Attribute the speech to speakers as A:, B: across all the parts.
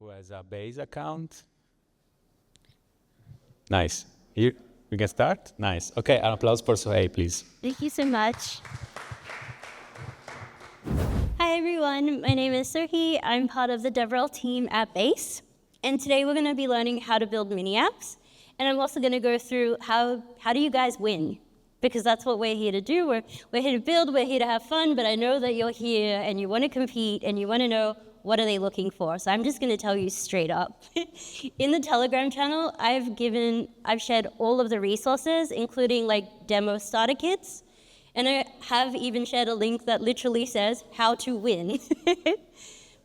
A: who has a base account? Nice. We can start? Nice. Okay, an applause for Sohey, please.
B: Thank you so much. Hi, everyone. My name is Sohey. I'm part of the DevRel team at Base. And today we're going to be learning how to build MiniApps. And I'm also going to go through how do you guys win? Because that's what we're here to do. We're here to build, we're here to have fun, but I know that you're here and you want to compete and you want to know what are they looking for. So I'm just going to tell you straight up. In the Telegram channel, I've shared all of the resources, including like demo starter kits. And I have even shared a link that literally says how to win.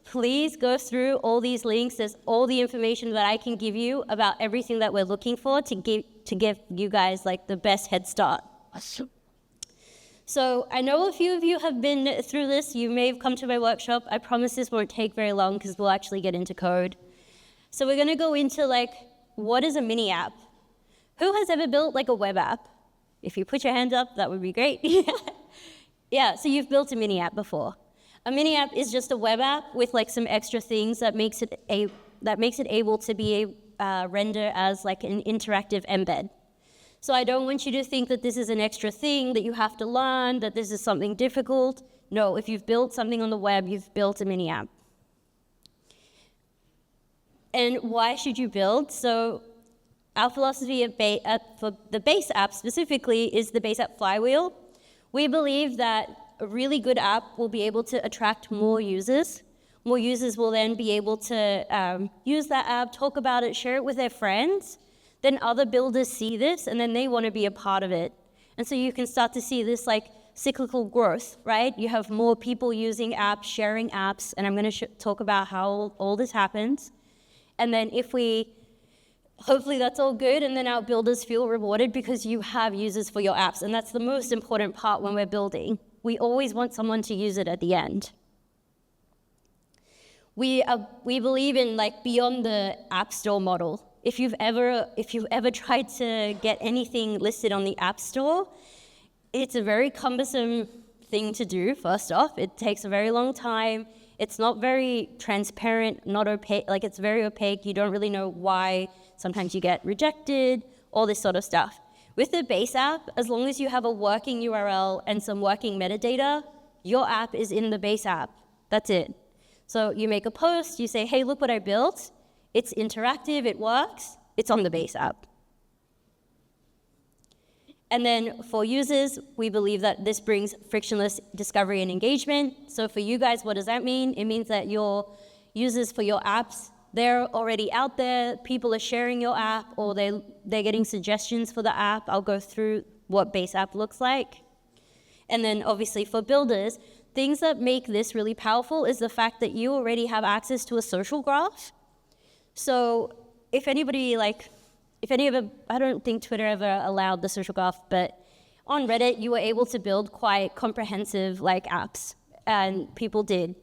B: Please go through all these links. There's all the information that I can give you about everything that we're looking for to give you guys like the best head start. So I know a few of you have been through this. You may have come to my workshop. I promise this won't take very long because we'll actually get into code. So we're going to go into like, what is a mini app? Who has ever built like a web app? If you put your hand up, that would be great. Yeah, so you've built a mini app before. A mini app is just a web app with like some extra things that makes it able to be render as like an interactive embed. So I don't want you to think that this is an extra thing that you have to learn, that this is something difficult. No, if you've built something on the web, you've built a mini app. And why should you build? So our philosophy for the Base app specifically is the Base app flywheel. We believe that a really good app will be able to attract more users. More users will then be able to use that app, talk about it, share it with their friends. Then other builders see this, and then they want to be a part of it. And so you can start to see this like cyclical growth, right? You have more people using apps, sharing apps, and I'm going to talk about how all this happens. And then hopefully that's all good, and then our builders feel rewarded because you have users for your apps, and that's the most important part when we're building. We always want someone to use it at the end. We believe in like beyond the App Store model. If you've ever tried to get anything listed on the App Store, it's a very cumbersome thing to do, first off. It takes a very long time. It's not very transparent, not opaque, like it's very opaque. You don't really know why. Sometimes you get rejected, all this sort of stuff. With the Base app, as long as you have a working URL and some working metadata, your app is in the Base app. That's it. So you make a post, you say, hey, look what I built. It's interactive, it works, it's on the Base app. And then for users, we believe that this brings frictionless discovery and engagement. So for you guys, what does that mean? It means that your users for your apps, they're already out there, people are sharing your app, or they're getting suggestions for the app. I'll go through what Base app looks like. And then obviously for builders, things that make this really powerful is the fact that you already have access to a social graph. So I don't think Twitter ever allowed the social graph, but on Reddit, you were able to build quite comprehensive like apps, and people did.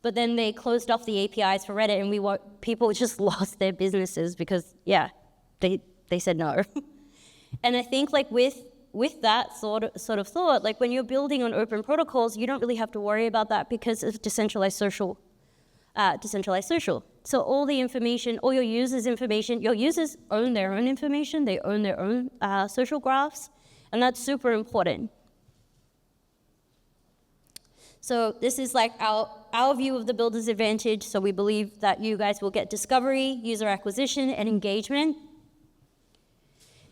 B: But then they closed off the APIs for Reddit, and people just lost their businesses because, yeah, they said no. And I think like with that sort of thought, like when you're building on open protocols, you don't really have to worry about that because of decentralized social. So all the information, all your users' information, your users own their own information, they own their own social graphs, and that's super important. So this is like our view of the builder's advantage. So we believe that you guys will get discovery, user acquisition, and engagement.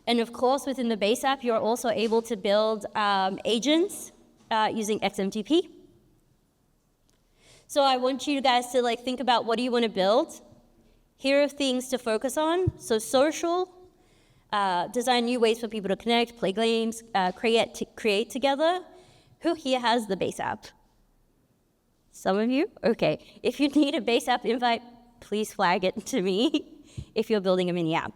B: And of course, within the Base app, you're also able to build agents using XMTP. So I want you guys to like think about what do you want to build. Here are things to focus on. So social, design new ways for people to connect, play games, create together. Who here has the Base app? Some of you? Okay. If you need a Base app invite, please flag it to me if you're building a mini app.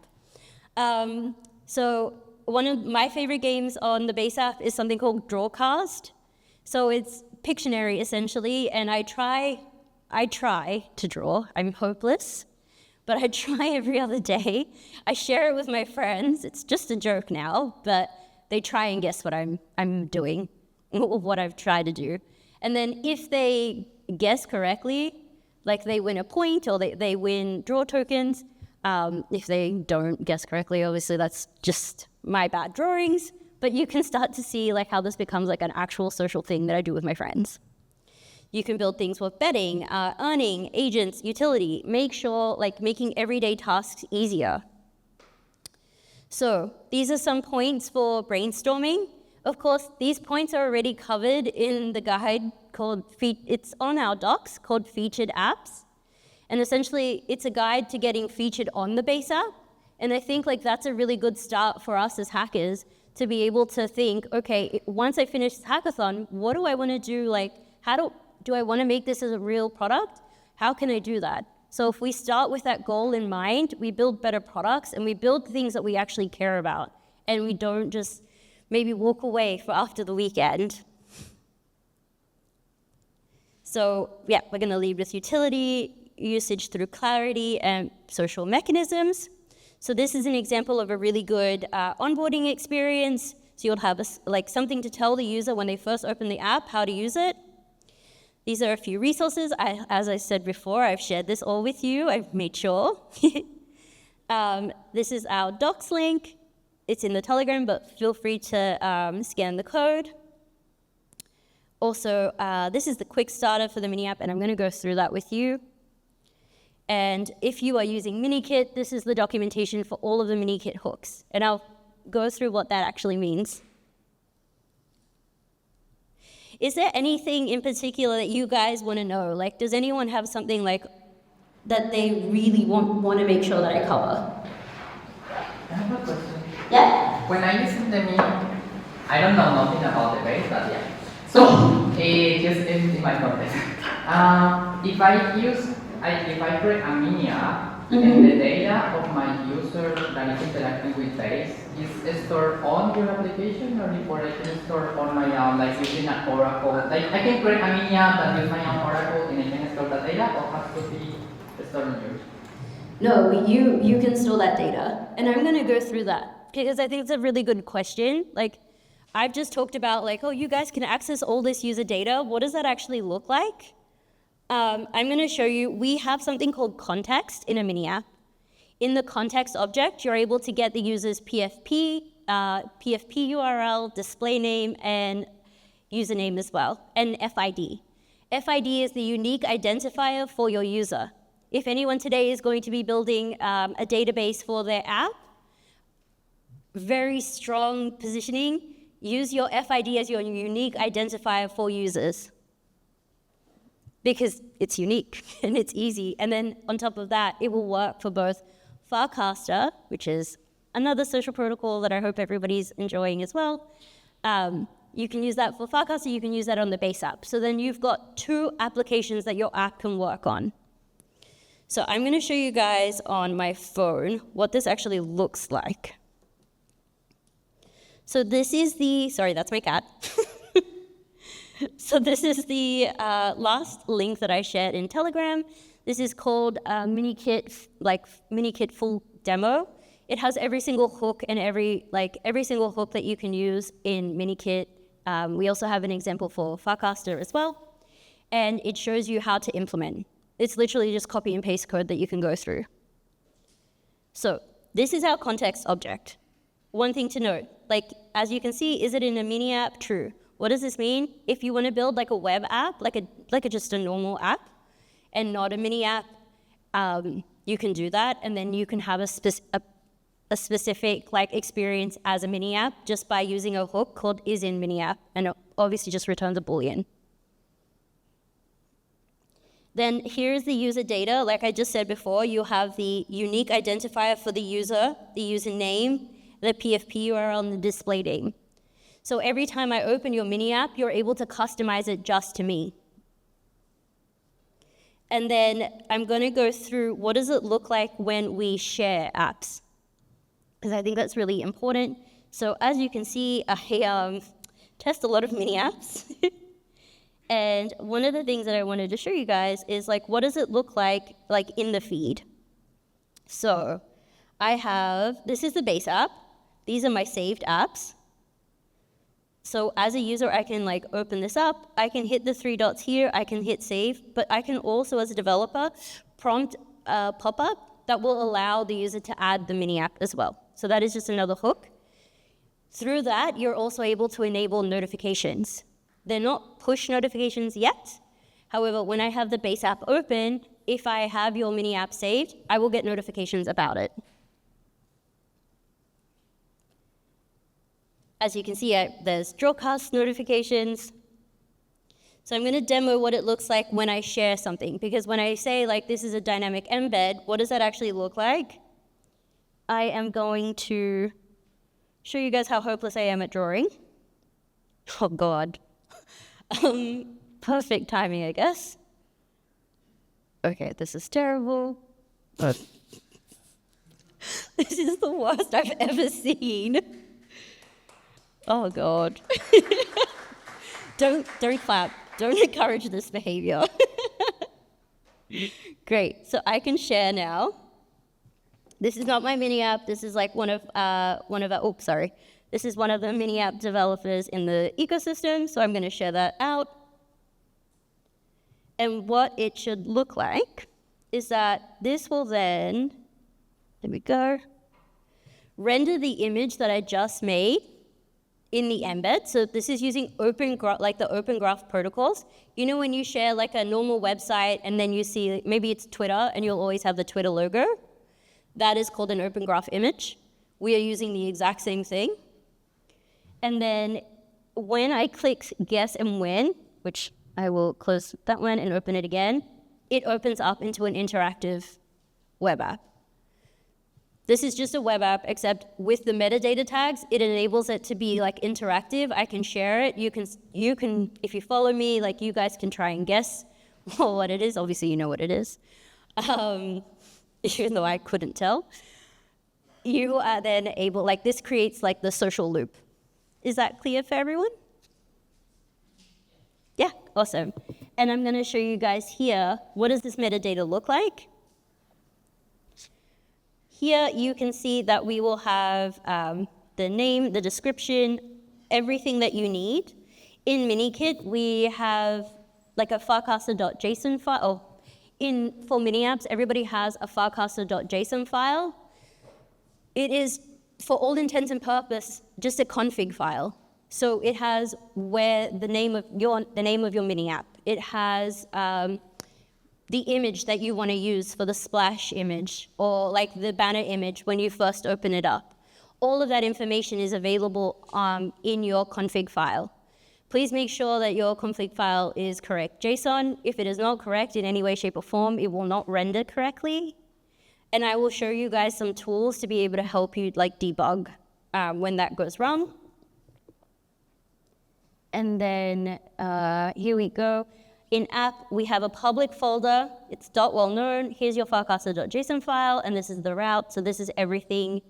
B: So one of my favorite games on the Base app is something called Drawcast. So it's Pictionary essentially, and I try to draw. I'm hopeless, but I try every other day. I share it with my friends. It's just a joke now, but they try and guess what I'm doing, or what I've tried to do. And then if they guess correctly, Like they win a point or they win draw tokens. If they don't guess correctly, obviously that's just my bad drawings, but you can start to see like how this becomes like an actual social thing that I do with my friends. You can build things with betting, earning, agents, utility, making everyday tasks easier. So these are some points for brainstorming. Of course, these points are already covered in the guide it's on our docs called Featured Apps. And essentially, it's a guide to getting featured on the base app. And I think like that's a really good start for us as hackers to be able to think, okay, once I finish this hackathon, what do I want to do? Like, how do I want to make this as a real product? How can I do that? So if we start with that goal in mind, we build better products and we build things that we actually care about. And we don't just maybe walk away for after the weekend. So yeah, we're going to lead with utility, usage through clarity, and social mechanisms. So this is an example of a really good onboarding experience. So you'll have something to tell the user when they first open the app how to use it. These are a few resources. As I said before, I've shared this all with you. I've made sure. This is our docs link. It's in the Telegram, but feel free to scan the code. Also, this is the quick starter for the MiniApp, and I'm going to go through that with you. And if you are using MiniKit, this is the documentation for all of the MiniKit hooks. And I'll go through what that actually means. Is there anything in particular that you guys want to know? Like, does anyone have something like that they really want to make sure that I cover?
C: I have a question.
B: Yeah.
C: When I listen to me, I don't know nothing about the base, but yeah. So, just in my context, if I create a MiniApp, and the data of my user that is interacting with base is stored on your application, or I can store on my own, like using an Oracle. Like I can create a MiniApp and use my own Oracle, and I can store that data, or has to be stored on yours?
B: No, you can store that data, and I'm going to go through that because I think it's a really good question. Like, I've just talked about like, oh, you guys can access all this user data. What does that actually look like? I'm going to show you. We have something called context in a MiniApp. In the context object, you're able to get the user's PFP URL, display name, and username as well, and FID. FID is the unique identifier for your user. If anyone today is going to be building a database for their app, very strong positioning, use your FID as your unique identifier for users because it's unique and it's easy. And then on top of that, it will work for both Farcaster, which is another social protocol that I hope everybody's enjoying as well. You can use that for Farcaster, you can use that on the base app. So then you've got two applications that your app can work on. So I'm going to show you guys on my phone what this actually looks like. So this is sorry, that's my cat. So this is the last link that I shared in Telegram. This is called MiniKit full demo. It has every single hook and every single hook that you can use in MiniKit. We also have an example for Farcaster as well. And it shows you how to implement. It's literally just copy and paste code that you can go through. So this is our context object. One thing to note, as you can see, is it in a MiniApp? True. What does this mean? If you want to build like a web app, just a normal app, and not a MiniApp, you can do that, and then you can have a specific experience as a MiniApp just by using a hook called isInMiniApp, and it obviously just returns a Boolean. Then here's the user data. Like I just said before, you have the unique identifier for the user name, the PFP URL, and the display name. So every time I open your MiniApp, you're able to customize it just to me. And then I'm going to go through what does it look like when we share apps, because I think that's really important. So as you can see, I test a lot of MiniApps. And one of the things that I wanted to show you guys is what does it look like in the feed. So this is the base app. These are my saved apps. So as a user, I can like open this up, I can hit the 3 dots here, I can hit save, but I can also, as a developer, prompt a pop-up that will allow the user to add the mini app as well. So that is just another hook. Through that, you're also able to enable notifications. They're not push notifications yet. However, when I have the base app open, if I have your mini app saved, I will get notifications about it. As you can see, there's drawcast notifications. So I'm going to demo what it looks like when I share something, because when I say like this is a dynamic embed, what does that actually look like? I am going to show you guys how hopeless I am at drawing. Oh God. Perfect timing, I guess. Okay, this is terrible. This is the worst I've ever seen. Oh God. Don't clap. Don't encourage this behavior. Great, so I can share now. This is not my mini app. This is like one of This is one of the mini app developers in the ecosystem, so I'm going to share that out. And what it should look like is that this will then, there we go, render the image that I just made in the embed. So this is using like the Open Graph protocols. You know when you share like a normal website and then you see, maybe it's Twitter and you'll always have the Twitter logo? That is called an Open Graph image. We are using the exact same thing. And then when I click guess and win, which I will close that one and open it again, it opens up into an interactive web app. This is just a web app, except with the metadata tags, it enables it to be like interactive. I can share it. You can, if you follow me, like you guys can try and guess what it is. Obviously, you know what it is, even though I couldn't tell. You are then able, like this creates like the social loop. Is that clear for everyone? Yeah, awesome. And I'm going to show you guys here, what does this metadata look like? Here you can see that we will have the name, the description, everything that you need. In MiniKit, we have like a farcaster.json file. For MiniApps, everybody has a farcaster.json file. It is, for all intents and purposes, just a config file. So it has the name of your MiniApp. It has the image that you want to use for the splash image, or like the banner image when you first open it up. All of that information is available in your config file. Please make sure that your config file is correct JSON. If it is not correct in any way, shape, or form, it will not render correctly. And I will show you guys some tools to be able to help you like debug when that goes wrong. And then here we go. In app, we have a public folder. It's .well known. Here's your farcaster.json file, and this is the route. So this is everything.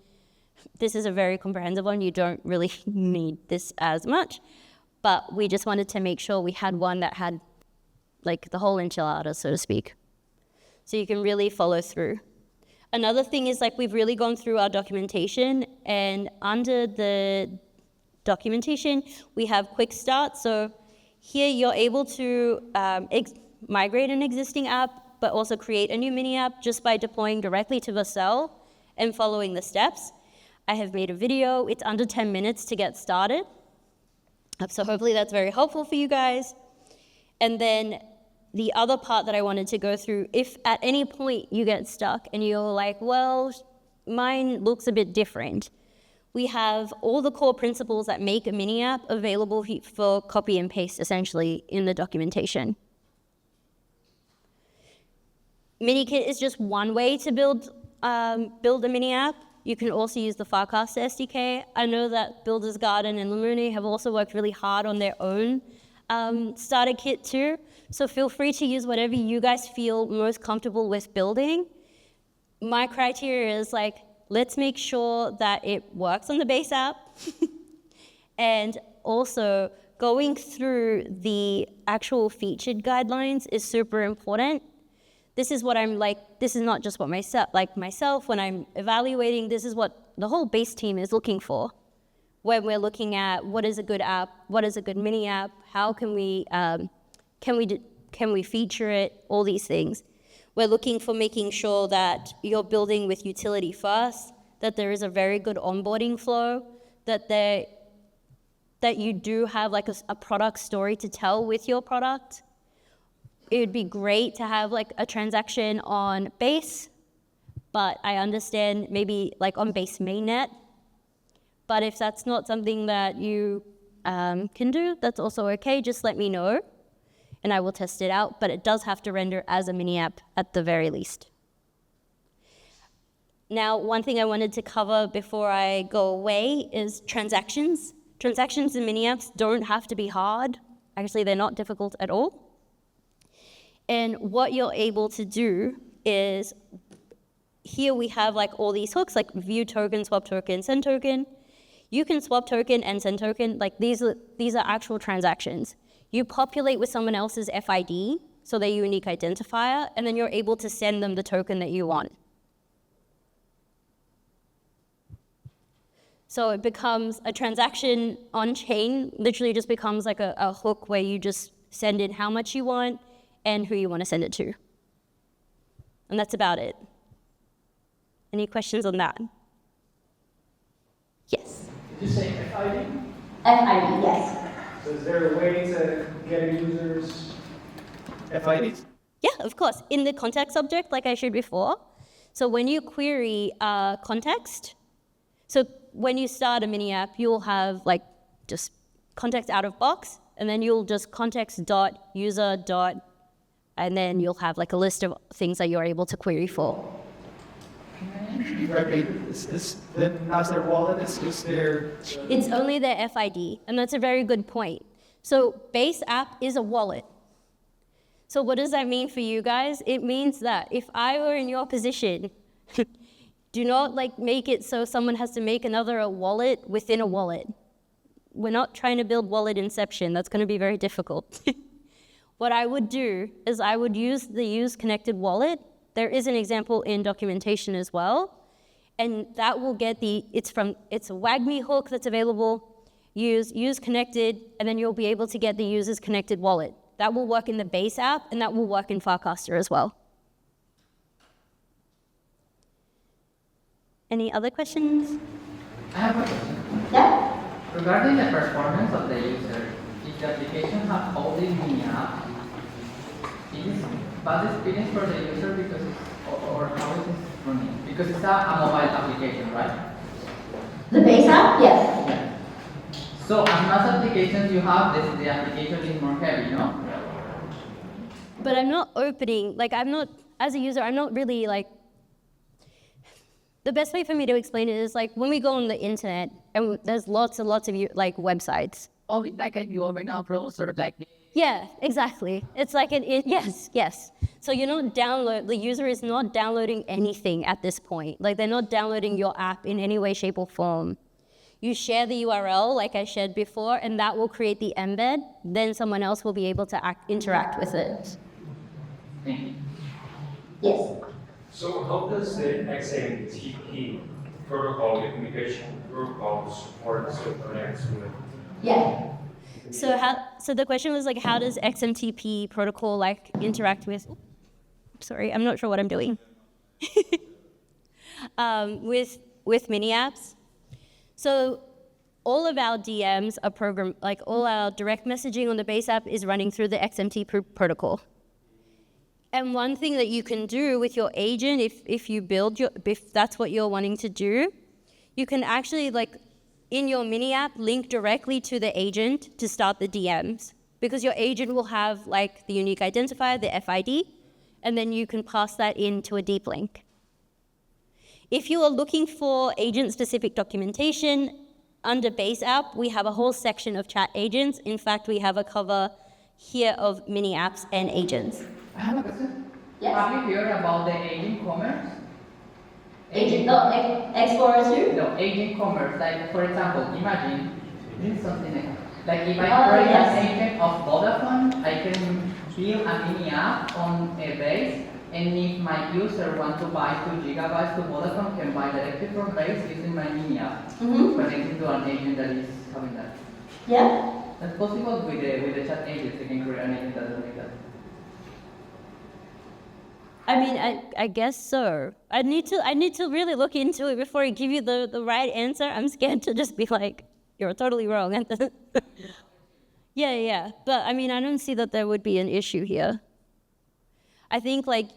B: This is a very comprehensive one. You don't really need this as much, but we just wanted to make sure we had one that had like the whole enchilada, so to speak. So you can really follow through. Another thing is like we've really gone through our documentation, and under the documentation, we have quick start. So here you're able to migrate an existing app, but also create a new mini app just by deploying directly to Vercel and following the steps. I have made a video. It's under 10 minutes to get started. So hopefully that's very helpful for you guys. And then the other part that I wanted to go through, if at any point you get stuck and you're like, well, mine looks a bit different, we have all the core principles that make a mini app available for copy and paste, essentially, in the documentation. MiniKit is just one way to build a mini app. You can also use the Farcaster SDK. I know that Builder's Garden and Lemuni have also worked really hard on their own starter kit too. So feel free to use whatever you guys feel most comfortable with building. My criteria is like, let's make sure that it works on the base app. And also, going through the actual featured guidelines is super important. This is what I'm like, this is not just what myself, when I'm evaluating, this is what the whole base team is looking for. when we're looking at what is a good app, what is a good mini app, how can we feature it, all these things. We're looking for making sure that you're building with utility first, that there is a very good onboarding flow, that you do have like a product story to tell with your product. It would be great to have like a transaction on Base, but I understand maybe like on Base mainnet. But if that's not something that you can do, that's also okay. Just let me know and I will test it out. But it does have to render as a mini app at the very least. Now, one thing I wanted to cover before I go away is transactions. Transactions in mini apps don't have to be hard. Actually, they're not difficult at all. And what you're able to do is, here we have like all these hooks, like view token, swap token, send token. You can swap token and send token, like these are actual transactions. You populate with someone else's FID, so their unique identifier, and then you're able to send them the token that you want. So it becomes a transaction on chain, literally just becomes like a hook where you just send in how much you want and who you want to send it to. And that's about it. Any questions on that? Yes.
D: Did you say FID?
B: FID, yes.
D: So is there a way to get a user's FIDs?
B: Yeah, of course. In the context object, like I showed before. So when you query context, so when you start a mini app, you'll have like just context out of box, and then you'll just context dot user dot, and then you'll have like a list of things that you're able to query for.
D: Is this then not their wallet? It's just their.
B: It's only their FID, and that's a very good point. So Base app is a wallet. So what does that mean for you guys? It means that if I were in your position, do not like make it so someone has to make another wallet within a wallet. We're not trying to build wallet inception. That's going to be very difficult. What I would do is I would use the use connected wallet. There is an example in documentation as well. And that will get it's a WAGMI hook that's available. Use connected, and then you'll be able to get the user's connected wallet. That will work in the Base app, and that will work in Farcaster as well. Any other questions?
C: I have a question.
B: Yeah.
C: Regarding the performance of the user, if the application has all the MiniApp, it is bad experience for the user because or how it is running? Because it's a mobile application, right?
B: The Base app? Yes.
C: Yeah. So as much applications you have, the application is more heavy, no?
B: But I'm not opening, like as a user, I'm not really like, the best way for me to explain it is like when we go on the internet and there's lots and lots of like websites.
E: Oh, like a you right now, bro, sort of like.
B: Yeah, exactly. It's like yes. So the user is not downloading anything at this point. Like they're not downloading your app in any way, shape or form. You share the URL like I shared before, and that will create the embed. Then someone else will be able to interact with it.
C: Thank you.
B: Yes.
F: So how does the XMTP protocol, the communication protocol, support so connects with?
B: Yeah. So the question was like, how does XMTP protocol like interact with? Sorry, I'm not sure what I'm doing. With MiniApps. So all of our DMs are programmed, like all our direct messaging on the Base app is running through the XMTP protocol. And one thing that you can do with your agent, if that's what you're wanting to do, you can actually like in your mini app link directly to the agent to start the DMs, because your agent will have like the unique identifier, the FID, and then you can pass that into a deep link. If you are looking for agent-specific documentation, under Base app, we have a whole section of chat agents. In fact, we have a cover here of mini apps and agents.
C: I have a question.
B: Yes.
C: Have you heard about the agent commerce?
B: Explorers too?
C: No, agent commerce. Like for example, imagine this is something like if I create an agent of Vodafone, I can build a mini app on a Base And if my user want to buy 2 gigabytes to Vodafone, can buy directly from Base using my MiniApp, connecting to an agent that is having that.
B: Yeah.
C: That's possible with the chat agents. You can create an agent that does like that.
B: I mean, I guess so. I need to really look into it before I give you the right answer. I'm scared to just be like, you're totally wrong. Yeah. But I mean, I don't see that there would be an issue here. I think like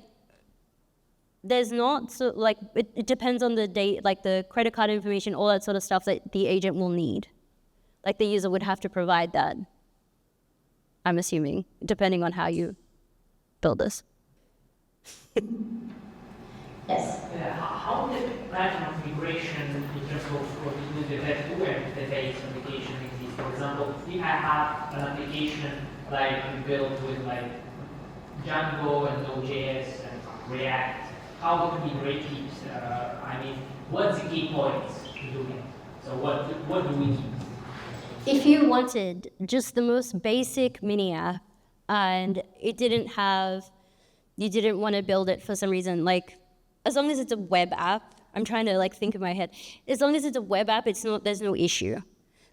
B: there's not, so like it depends on the date, like the credit card information, all that sort of stuff that the agent will need. Like the user would have to provide that, I'm assuming, depending on how you build this. Yes.
G: How the platform of migration in terms of between the Web2 and the base application exists? For example, if I have an application like built with like Django and Node.js and React, how would we migrate it? I mean, what's the key points to do it? So what do we need?
B: If you wanted just the most basic MiniApp and you didn't want to build it for some reason, like as long as it's a web app, I'm trying to like think in my head, as long as it's a web app, there's no issue.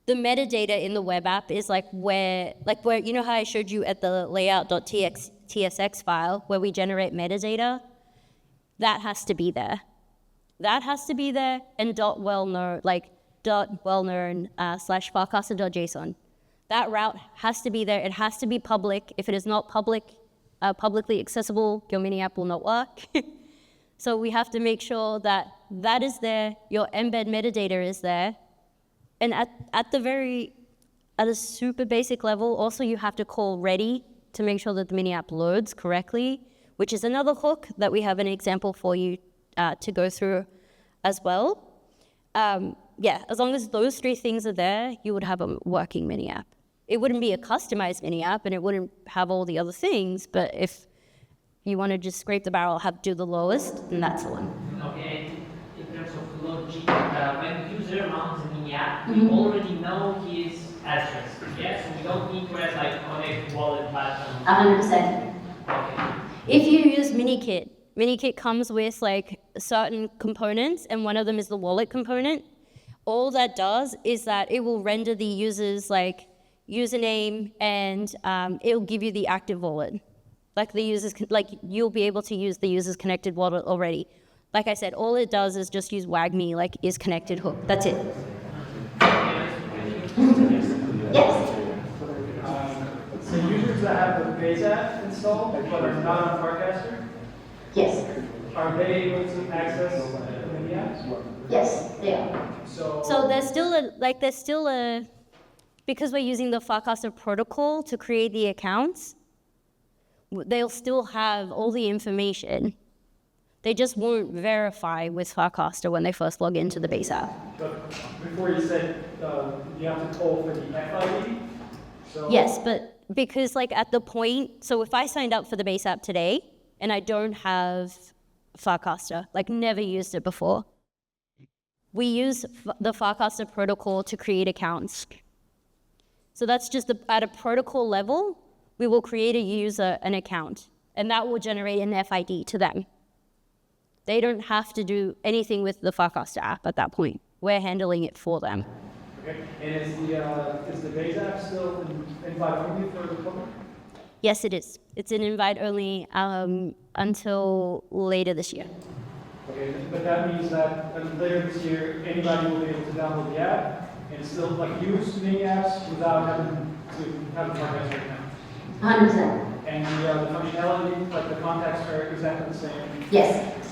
B: The metadata in the web app is like where, you know how I showed you at the layout.tsx file where we generate metadata? That has to be there. That has to be there, and .well-known / farcaster.json. That route has to be there. It has to be public. If it is not publicly accessible, your MiniApp will not work. So we have to make sure that that is there, your embed metadata is there, and at a super basic level, also you have to call ready to make sure that the MiniApp loads correctly, which is another hook that we have an example for you to go through as well. As long as those 3 things are there, you would have a working MiniApp. It wouldn't be a customized MiniApp, and it wouldn't have all the other things, but if you want to just scrape the barrel, do the lowest, then that's the one.
G: Okay, in terms of logic, when the user mounts a MiniApp, we already know his address, yes? So we don't need to have like connect wallet platform.
B: 100%.
G: Okay.
B: If you use MiniKit comes with like certain components, and one of them is the wallet component. All that does is that it will render the user's like username, and it'll give you the active wallet. Like you'll be able to use the user's connected wallet already. Like I said, all it does is just use WAGME, like is connected hook. That's it. Yes.
D: So users that have the Base app installed but are not on Farcaster,
B: Yes.
D: are they able to access MiniApps?
B: Yes, they are. So there's still a because we're using the Farcaster protocol to create the accounts, they'll still have all the information. They just won't verify with Farcaster when they first log into the base app.
D: But before you said you have to call for the FID? So
B: Yes, but because like at the point, so if I signed up for the base app today and I don't have Farcaster, like never used it before, we use the Farcaster protocol to create accounts. So that's just at a protocol level, we will create a user an account, and that will generate an FID to them. They don't have to do anything with the Farcaster app at that point. We're handling it for them.
D: Okay. And is the Base app still invite only for the public?
B: Yes, it is. It's an invite only until later this year.
D: Okay, but that means that later this year, anybody will be able to download the app and still like use MiniApps without having to have a Farcaster account.
B: 100%.
D: And the functionality, like the contacts, are exactly the same.
B: Yes.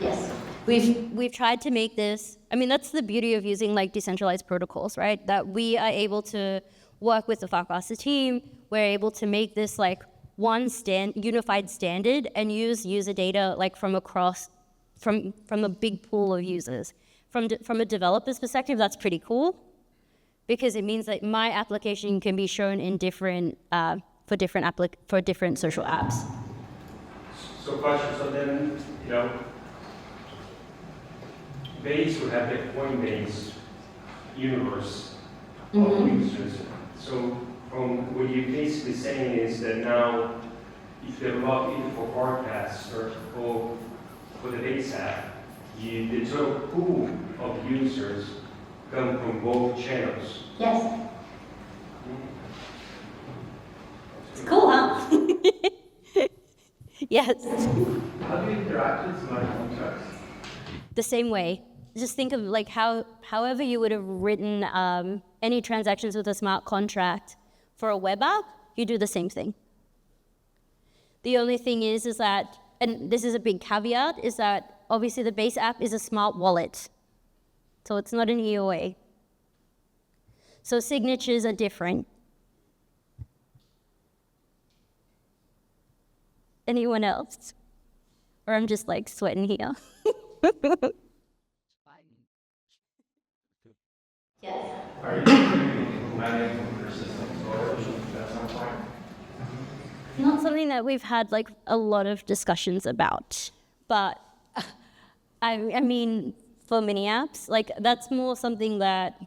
B: Yes. We've tried to make this, I mean, that's the beauty of using like decentralized protocols, right? That we are able to work with the Farcaster team. We're able to make this like one unified standard and use user data like from across, from a big pool of users. From a developer's perspective, that's pretty cool because it means that my application can be shown in different, for different social apps.
F: So question, so then, Base would have the Coinbase universe of users. So from what you're basically saying is that now if you log in for forecasts or for the base app, the total pool of users come from both channels.
B: Yes. It's cool, huh? Yes.
F: How do you interact with smart contracts?
B: The same way. Just think of like however you would have written any transactions with a smart contract for a web app, you do the same thing. The only thing is that, and this is a big caveat, is that obviously the base app is a smart wallet. So it's not an EOA. So signatures are different. Anyone else? Or I'm just like sweating here. Yes.
F: Are you implementing persistent storage at some point?
B: Not something that we've had like a lot of discussions about, but I mean, for MiniApps, like that's more something that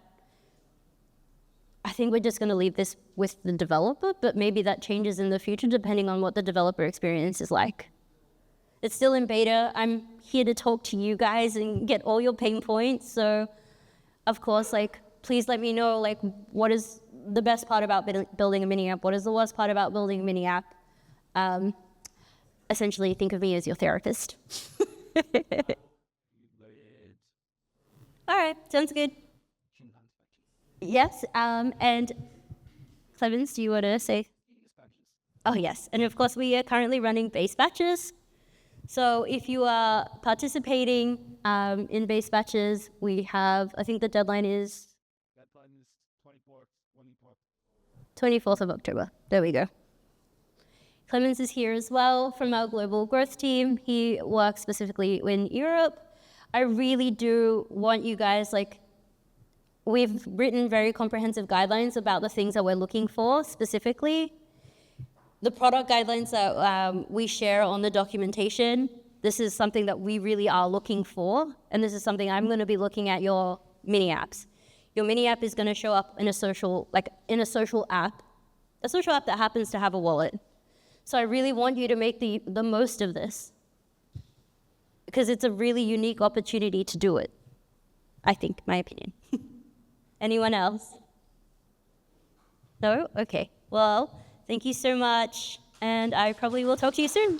B: I think we're just going to leave this with the developer, but maybe that changes in the future depending on what the developer experience is like. It's still in beta. I'm here to talk to you guys and get all your pain points. So, of course, like, please let me know, like, what is the best part about building a mini app? What is the worst part about building a mini app? Essentially, think of me as your therapist. All right, sounds good. Yes, and Clemens, do you want to say? Oh, yes, and of course, we are currently running base batches. So if you are participating in base batches, we have, I think the deadline is 24th of October. There we go. Clemens is here as well from our global growth team. He works specifically in Europe. I really do want you guys, like, we've written very comprehensive guidelines about the things that we're looking for specifically. The product guidelines that we share on the documentation, this is something that we really are looking for, and this is something I'm going to be looking at your mini apps. Your mini app is going to show up in a social, like in a social app that happens to have a wallet. So I really want you to make the most of this, because it's a really unique opportunity to do it, I think, my opinion. Anyone else? No? Okay. Well, thank you so much, and I probably will talk to you soon.